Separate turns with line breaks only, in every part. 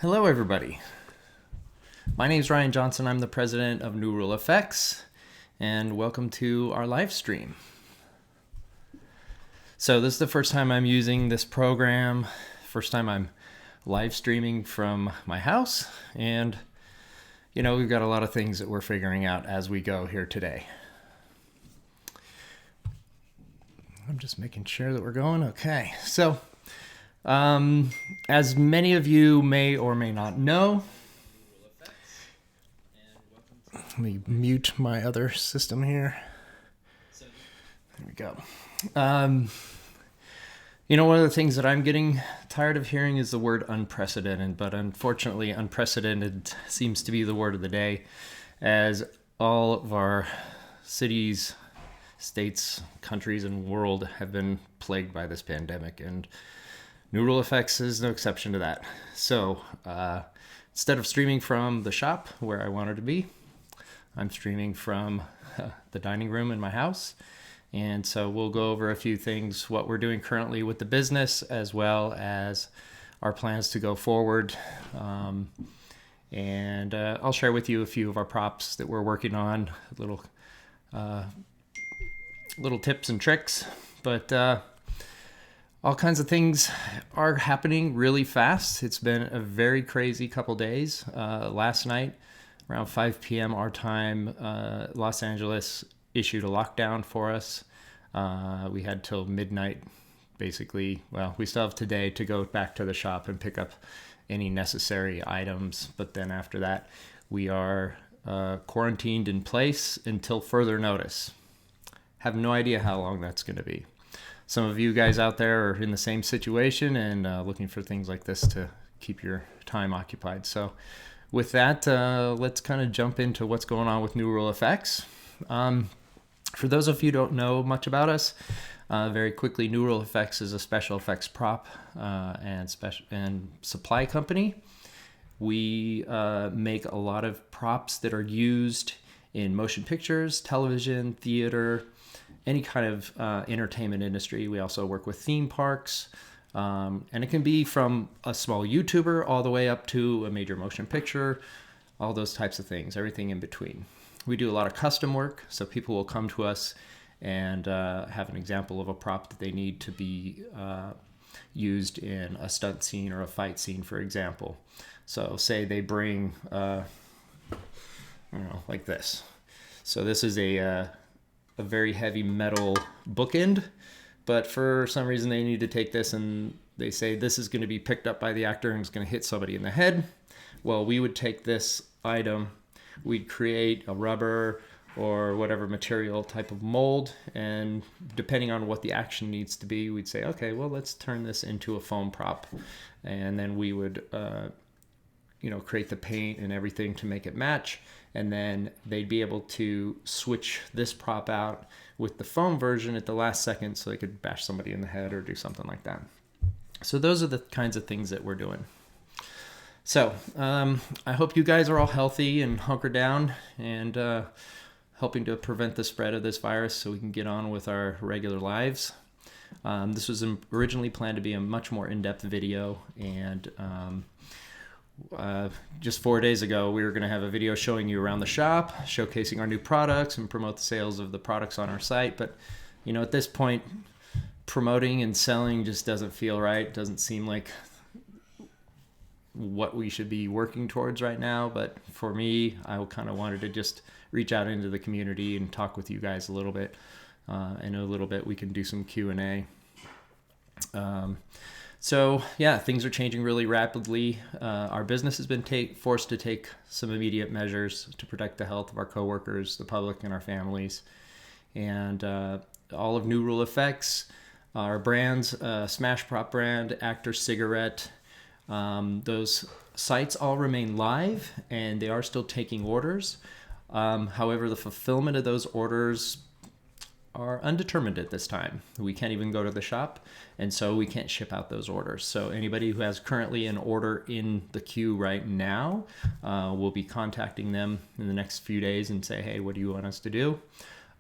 Hello, everybody. My name is Ryan Johnson. I'm the president of NewRuleFX, and welcome to our live stream. So this is the first time I'm using this program, first time I'm live streaming from my house, and we've got a lot of things that we're figuring out as we go here today. I'm just making sure that we're going okay. So as many of you may or may not know, let me mute my other system here. There we go. One of the things that I'm getting tired of hearing is the word unprecedented, but unfortunately unprecedented seems to be the word of the day, as all of our cities, states, countries, and world have been plagued by this pandemic, and NewRuleFX is no exception to that. So instead of streaming from the shop where I wanted to be, I'm streaming from the dining room in my house. And so we'll go over a few things, what we're doing currently with the business, as well as our plans to go forward. And I'll share with you a few of our props that we're working on, little tips and tricks. But all kinds of things are happening really fast. It's been a very crazy couple days. Last night, around 5 p.m. our time, Los Angeles issued a lockdown for us. We had till midnight, basically. Well, we still have today to go back to the shop and pick up any necessary items. But then after that, we are quarantined in place until further notice. Have no idea how long that's going to be. Some of you guys out there are in the same situation and looking for things like this to keep your time occupied. So with that, let's kind of jump into what's going on with NewRuleFX. For those of you who don't know much about us, very quickly, NewRuleFX is a special effects prop and supply company. We make a lot of props that are used in motion pictures, television, theater, any kind of entertainment industry. We also work with theme parks, and it can be from a small YouTuber all the way up to a major motion picture, all those types of things, everything in between. We do a lot of custom work, so people will come to us and have an example of a prop that they need to be used in a stunt scene or a fight scene, for example. So say they bring, like this. So this is a very heavy metal bookend, but for some reason they need to take this and they say this is going to be picked up by the actor and it's going to hit somebody in the head. Well, we would take this item, we'd create a rubber or whatever material type of mold, and depending on what the action needs to be, we'd say, okay, well, let's turn this into a foam prop. And then we would create the paint and everything to make it match. And then they'd be able to switch this prop out with the foam version at the last second so they could bash somebody in the head or do something like that. So those are the kinds of things that we're doing. So I hope you guys are all healthy and hunkered down and helping to prevent the spread of this virus so we can get on with our regular lives. This was originally planned to be a much more in-depth video, and just 4 days ago, we were going to have a video showing you around the shop, showcasing our new products and promote the sales of the products on our site. But, at this point, promoting and selling just doesn't feel right. Doesn't seem like what we should be working towards right now. But for me, I kind of wanted to just reach out into the community and talk with you guys a little bit. In a little bit, we can do some Q&A. So yeah, things are changing really rapidly. Our business has been forced to take some immediate measures to protect the health of our coworkers, the public, and our families. And all of NewRuleFX, our brands, Smash Prop brand, Actor Cigarette, those sites all remain live and they are still taking orders. However, the fulfillment of those orders are undetermined at this time. We can't even go to the shop, and so we can't ship out those orders. So anybody who has currently an order in the queue right now, we'll be contacting them in the next few days and say, hey, what do you want us to do?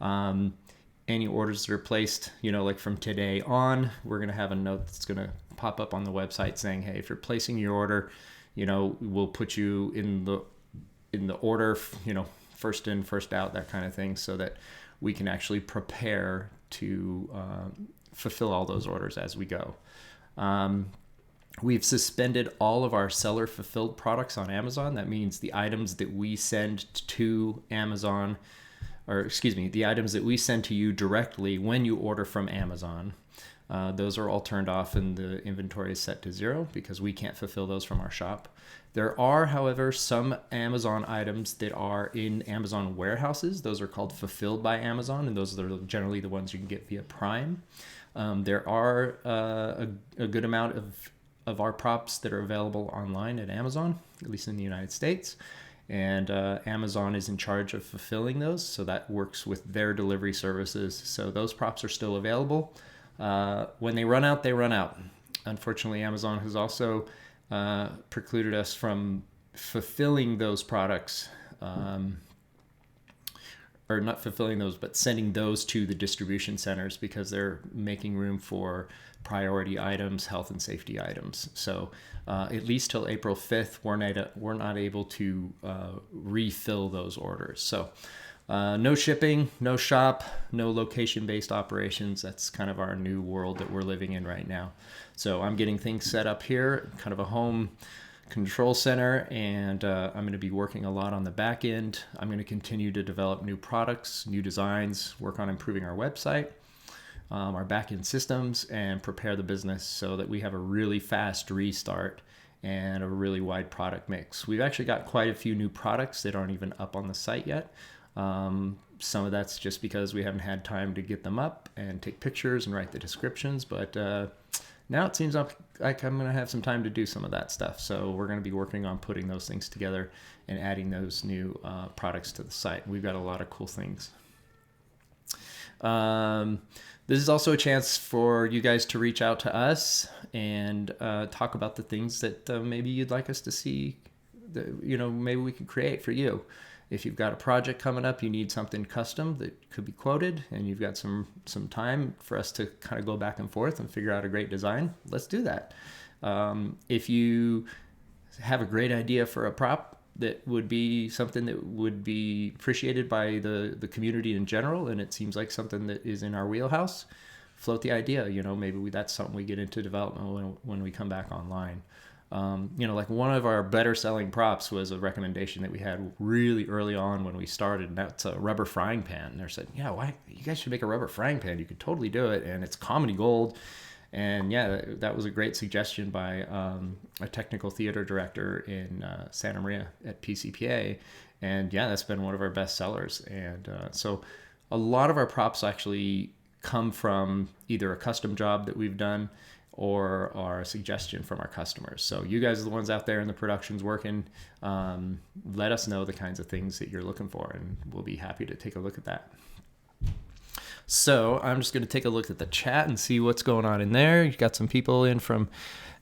Any orders that are placed, like from today on, we're going to have a note that's going to pop up on the website saying, hey, if you're placing your order, we'll put you in the order, first in, first out, that kind of thing, so that we can actually prepare to fulfill all those orders as we go. We've suspended all of our seller fulfilled products on Amazon. That means the items that we send to Amazon, the items that we send to you directly when you order from Amazon, those are all turned off and the inventory is set to 0 because we can't fulfill those from our shop. There are, however, some Amazon items that are in Amazon warehouses. Those are called fulfilled by Amazon, and those are generally the ones you can get via Prime. There are a good amount of our props that are available online at Amazon, at least in the United States. And Amazon is in charge of fulfilling those, so that works with their delivery services. So those props are still available. When they run out, they run out. Unfortunately, Amazon has also precluded us from fulfilling those products, or not fulfilling those, but sending those to the distribution centers because they're making room for priority items, health and safety items. So at least till April 5th, we're not able to refill those orders. So no shipping, no shop, no location-based operations. That's kind of our new world that we're living in right now. So I'm getting things set up here, kind of a home control center, and I'm going to be working a lot on the back end. I'm going to continue to develop new products, new designs, work on improving our website, our back end systems, and prepare the business so that we have a really fast restart and a really wide product mix. We've actually got quite a few new products that aren't even up on the site yet. Some of that's just because we haven't had time to get them up and take pictures and write the descriptions, but now it seems like I'm going to have some time to do some of that stuff. So we're going to be working on putting those things together and adding those new products to the site. We've got a lot of cool things. This is also a chance for you guys to reach out to us and talk about the things that maybe you'd like us to see, that, maybe we can create for you. If you've got a project coming up, you need something custom that could be quoted, and you've got some time for us to kind of go back and forth and figure out a great design, let's do that. If you have a great idea for a prop that would be something that would be appreciated by the community in general, and it seems like something that is in our wheelhouse, float the idea. Maybe that's something we get into development when we come back online. Like one of our better selling props was a recommendation that we had really early on when we started, and that's a rubber frying pan. And they said, yeah, why you guys should make a rubber frying pan? You could totally do it, and it's comedy gold. And yeah, that was a great suggestion by a technical theater director in Santa Maria at PCPA. And yeah, that's been one of our best sellers. And so a lot of our props actually come from either a custom job that we've done or are a suggestion from our customers. So you guys are the ones out there in the productions working. Let us know the kinds of things that you're looking for, and we'll be happy to take a look at that. So I'm just going to take a look at the chat and see what's going on in there. You've got some people in from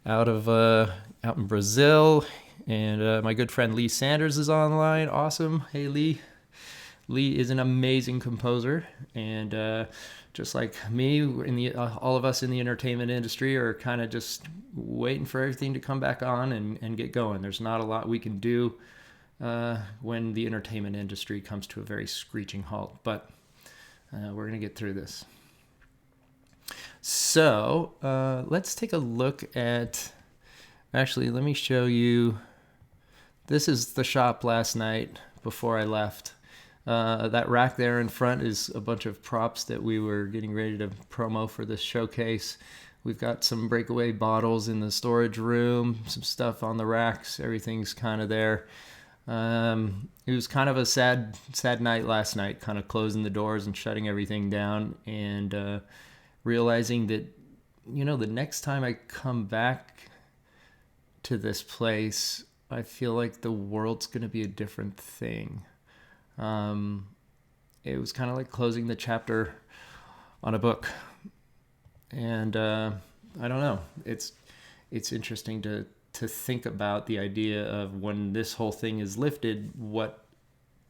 out in Brazil, and my good friend Lee Sanders is online. Awesome. Hey, Lee. Lee is an amazing composer, and just like me, all of us in the entertainment industry are kind of just waiting for everything to come back on and get going. There's not a lot we can do when the entertainment industry comes to a very screeching halt, but we're going to get through this. So let's take a look at, actually, let me show you. This is the shop last night before I left. That rack there in front is a bunch of props that we were getting ready to promo for this showcase. We've got some breakaway bottles in the storage room, some stuff on the racks. Everything's kind of there. It was kind of a sad night last night, kind of closing the doors and shutting everything down, and realizing that, the next time I come back to this place, I feel like the world's going to be a different thing. It was kind of like closing the chapter on a book, and I don't know. It's interesting to think about the idea of when this whole thing is lifted, what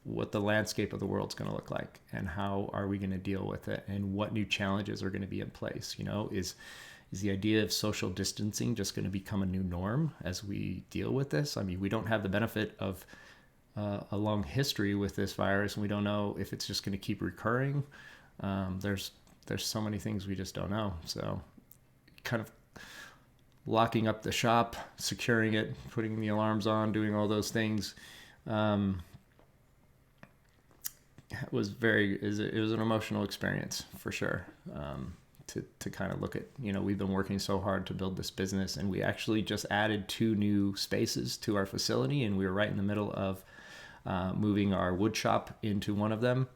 the landscape of the world's going to look like, and how are we going to deal with it, and what new challenges are going to be in place. is the idea of social distancing just going to become a new norm as we deal with this? I mean, we don't have the benefit of a long history with this virus, and we don't know if it's just going to keep recurring. There's so many things we just don't know. So kind of locking up the shop, securing it, putting the alarms on, doing all those things. It was an emotional experience for sure. To kind of look at, we've been working so hard to build this business, and we actually just added 2 new spaces to our facility, and we were right in the middle of moving our wood shop into one of them.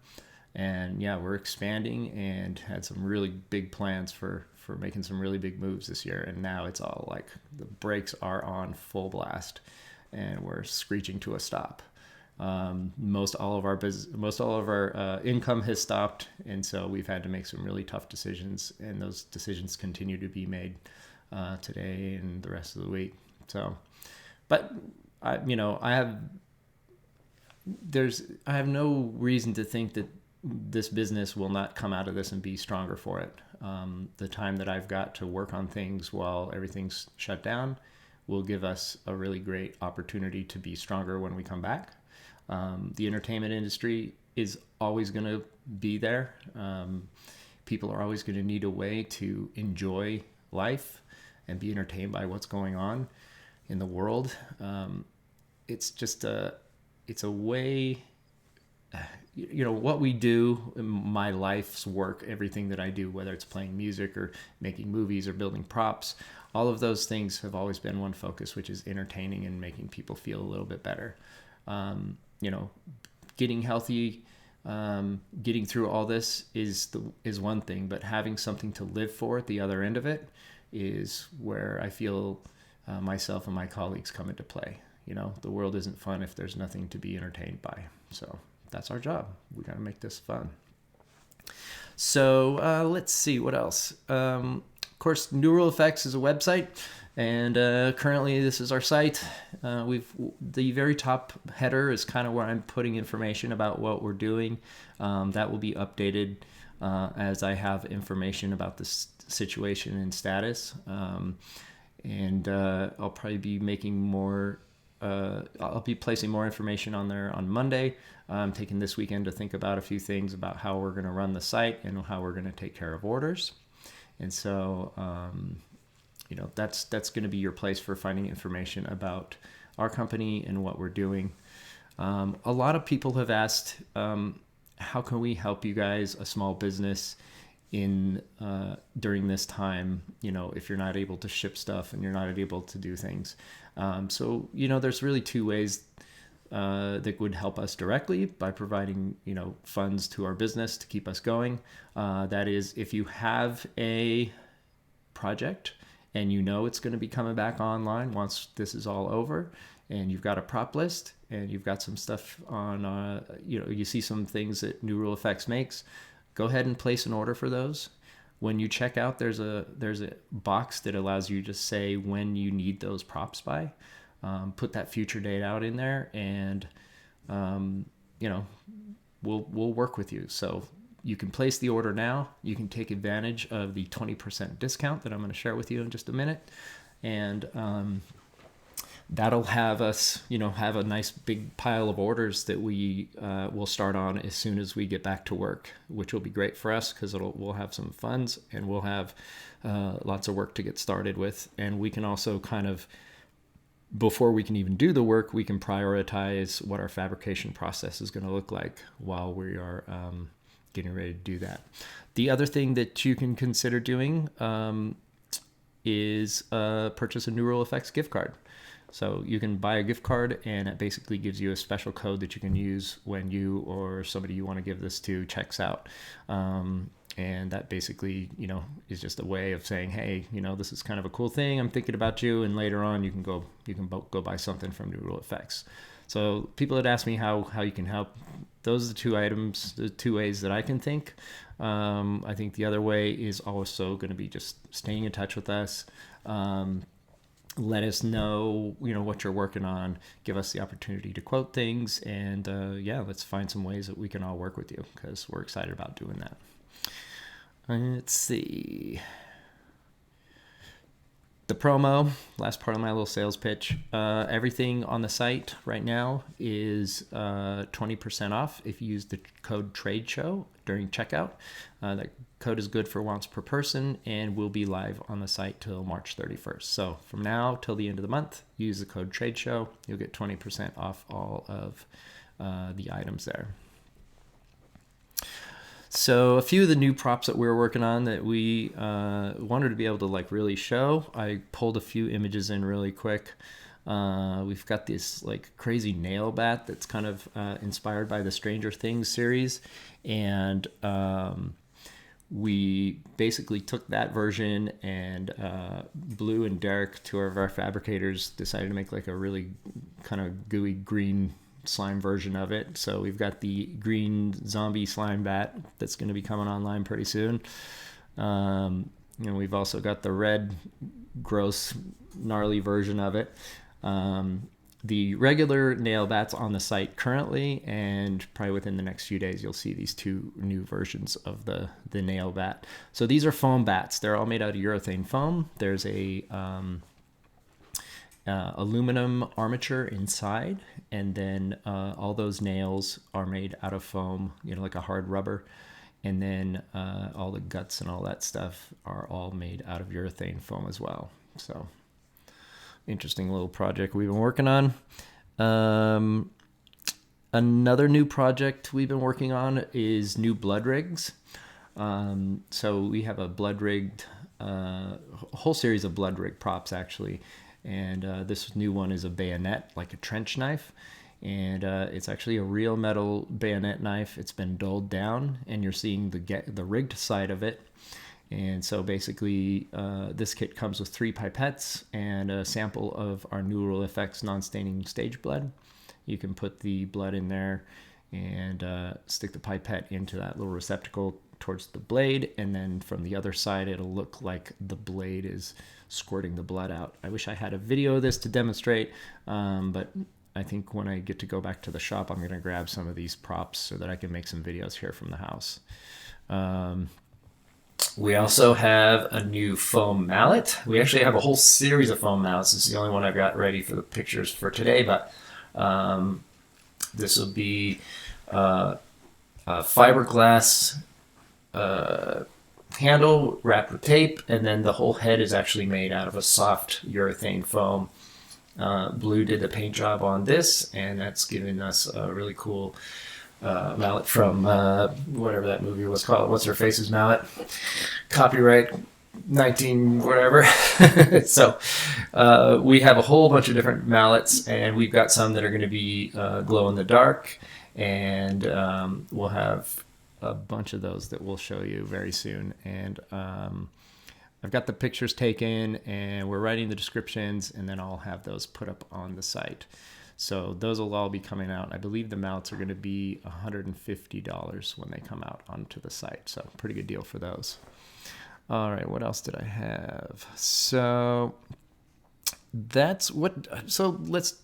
And yeah, we're expanding and had some really big plans for making some really big moves this year. And now it's all like the brakes are on full blast and we're screeching to a stop. Most all of our income has stopped. And so we've had to make some really tough decisions, and those decisions continue to be made today and the rest of the week. So, but I have no reason to think that this business will not come out of this and be stronger for it. The time that I've got to work on things while everything's shut down will give us a really great opportunity to be stronger when we come back. The entertainment industry is always going to be there. People are always going to need a way to enjoy life and be entertained by what's going on in the world. It's a way, what we do, my life's work, everything that I do, whether it's playing music or making movies or building props, all of those things have always been one focus, which is entertaining and making people feel a little bit better. Getting healthy, getting through all this is one thing, but having something to live for at the other end of it is where I feel myself and my colleagues come into play. The world isn't fun if there's nothing to be entertained by. So that's our job. We got to make this fun. So let's see what else. Of course, NewRuleFX is a website, and currently this is our site. The very top header is kind of where I'm putting information about what we're doing. That will be updated as I have information about this situation and status. And I'll probably be making more. I'll be placing more information on there on Monday. I'm taking this weekend to think about a few things about how we're going to run the site and how we're going to take care of orders. And so, that's going to be your place for finding information about our company and what we're doing. A lot of people have asked, how can we help you guys, a small business, during this time, if you're not able to ship stuff and you're not able to do things. So there's really 2 ways that would help us directly by providing, funds to our business to keep us going. That is, if you have a project and it's going to be coming back online once this is all over, and you've got a prop list and you've got some stuff on, you see some things that NewRuleFX makes, go ahead and place an order for those. When you check out, there's a box that allows you to say when you need those props by. Put that future date out in there, and we'll work with you. So you can place the order now. You can take advantage of the 20% discount that I'm going to share with you in just a minute, and that'll have us, have a nice big pile of orders that we will start on as soon as we get back to work, which will be great for us because we'll have some funds and we'll have lots of work to get started with. And we can also kind of, before we can even do the work, we can prioritize what our fabrication process is going to look like while we are getting ready to do that. The other thing that you can consider doing is purchase a NewRuleFX gift card. So you can buy a gift card, and it basically gives you a special code that you can use when you or somebody you want to give this to checks out. And that basically, is just a way of saying, hey, this is kind of a cool thing. I'm thinking about you. And later on, you can go buy something from NewRuleFX. So people had asked me how you can help. Those are the 2 ways that I can think. I think the other way is also going to be just staying in touch with us. Let us know, what you're working on. Give us the opportunity to quote things, and let's find some ways that we can all work with you, because we're excited about doing that. Let's see. the promo, last part of my little sales pitch. Everything on the site right now is 20% off if you use the code TRADESHOW during checkout. That code is good for once per person and will be live on the site till March 31st. So from now till the end of the month, use the code TRADESHOW. You'll get 20% off all of the items there. So a few of the new props that we're working on that we wanted to be able to like really show, I pulled a few images in really quick. We've got this like crazy nail bat that's kind of inspired by the Stranger Things series, and we basically took that version, and Blue and Derek, two of our fabricators, decided to make like a really kind of gooey green slime version of it. So we've got the green zombie slime bat that's going to be coming online pretty soon. We've also got the red gross gnarly version of it. The regular nail bats on the site currently, and probably within the next few days you'll see these two new versions of the nail bat. So these are foam bats. They're all made out of urethane foam. There's a aluminum armature inside, and then all those nails are made out of foam, like a hard rubber, and then all the guts and all that stuff are all made out of urethane foam as well. So interesting little project we've been working on. Another new project we've been working on is new blood rigs. So we have a blood rigged, a whole series of blood rig props actually. And this new one is a bayonet, like a trench knife. And it's actually a real metal bayonet knife. It's been dulled down, and you're seeing the rigged side of it. And so basically, this kit comes with 3 pipettes and a sample of our NewRuleFX non-staining stage blood. You can put the blood in there and stick the pipette into that little receptacle towards the blade, and then from the other side it'll look like the blade is squirting the blood out. I wish I had a video of this to demonstrate, but I think when I get to go back to the shop, I'm going to grab some of these props so that I can make some videos here from the house. We also have a new foam mallet. We actually have a whole series of foam mallets. This is the only one I've got ready for the pictures for today, but this will be a fiberglass handle wrapped with tape, and then the whole head is actually made out of a soft urethane foam. Blue did the paint job on this, and that's given us a really cool mallet from whatever that movie was called. What's her face's mallet? Copyright 19 whatever. So we have a whole bunch of different mallets, and we've got some that are going to be glow in the dark, and we'll have a bunch of those that we'll show you very soon. And I've got the pictures taken, and we're writing the descriptions, and then I'll have those put up on the site. So those will all be coming out. I believe the mounts are going to be $150 when they come out onto the site. So pretty good deal for those. All right, what else did I have? So that's what. So let's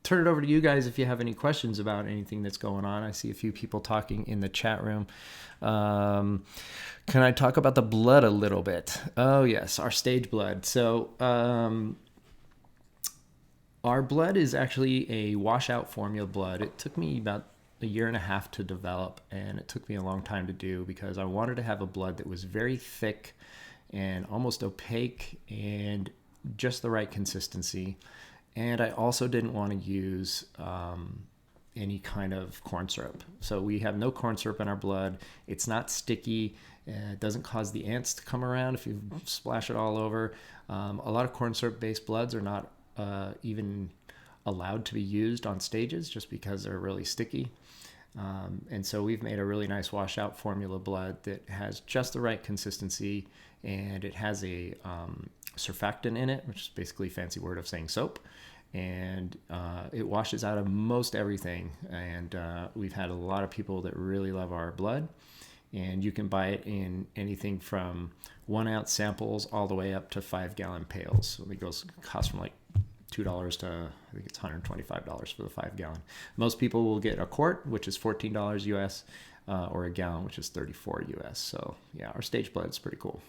turn it over to you guys if you have any questions about anything that's going on. I see a few people talking in the chat room. Can I talk about the blood a little bit? Oh yes, our stage blood. So our blood is actually a washout formula blood. It took me about a year and a half to develop, and it took me a long time to do because I wanted to have a blood that was very thick and almost opaque and just the right consistency. And I also didn't want to use any kind of corn syrup. So we have no corn syrup in our blood. It's not sticky. It doesn't cause the ants to come around if you splash it all over. A lot of corn syrup based bloods are not even allowed to be used on stages just because they're really sticky. And so we've made a really nice washout formula blood that has just the right consistency, and it has a surfactant in it, which is basically a fancy word of saying soap. And it washes out of most everything. And we've had a lot of people that really love our blood. And you can buy it in anything from 1 ounce samples all the way up to 5-gallon pails. So it costs from like $2 to I think it's $125 for the 5-gallon. Most people will get a quart, which is $14 US, or a gallon, which is $34 US. So yeah, our stage blood is pretty cool.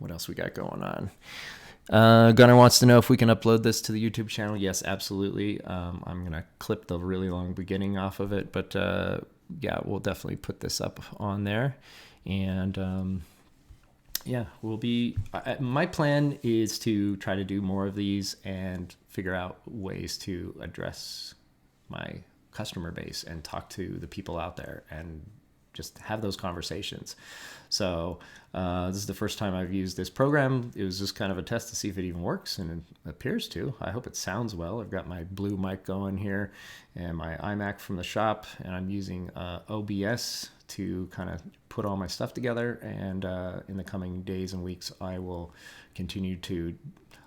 What else we got going on? Gunnar wants to know if we can upload this to the YouTube channel. Yes, absolutely. I'm going to clip the really long beginning off of it, but yeah, we'll definitely put this up on there. And yeah, we'll be, my plan is to try to do more of these and figure out ways to address my customer base and talk to the people out there and just have those conversations. So this is the first time I've used this program. It was just kind of a test to see if it even works, and it appears to. I hope it sounds well. I've got my blue mic going here and my iMac from the shop, and I'm using OBS to kind of put all my stuff together. And in the coming days and weeks, I will continue to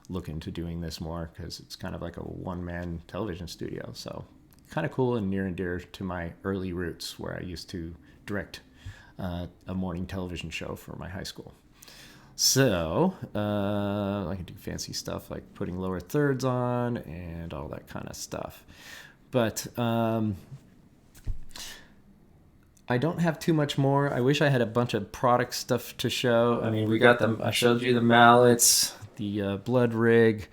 look into doing this more, because it's kind of like a one-man television studio. So kind of cool and near and dear to my early roots, where I used to direct a morning television show for my high school. So I can do fancy stuff like putting lower thirds on and all that kind of stuff. But I don't have too much more. I wish I had a bunch of product stuff to show. I mean, we got them. I showed you the mallets, the blood rig.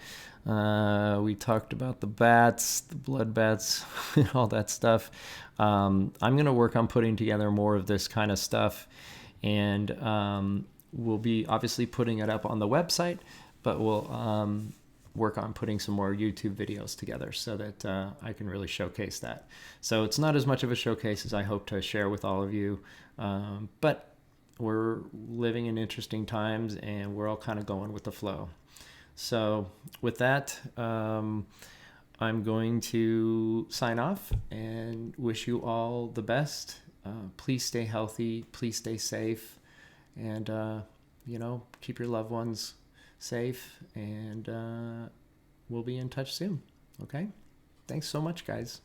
We talked about the bats, the blood bats, and all that stuff. I'm going to work on putting together more of this kind of stuff, and we'll be obviously putting it up on the website, but we'll work on putting some more YouTube videos together so that I can really showcase that. So it's not as much of a showcase as I hope to share with all of you, but we're living in interesting times, and we're all kind of going with the flow. So with that, I'm going to sign off and wish you all the best. Please stay healthy. Please stay safe. And, keep your loved ones safe. And we'll be in touch soon. Okay? Thanks so much, guys.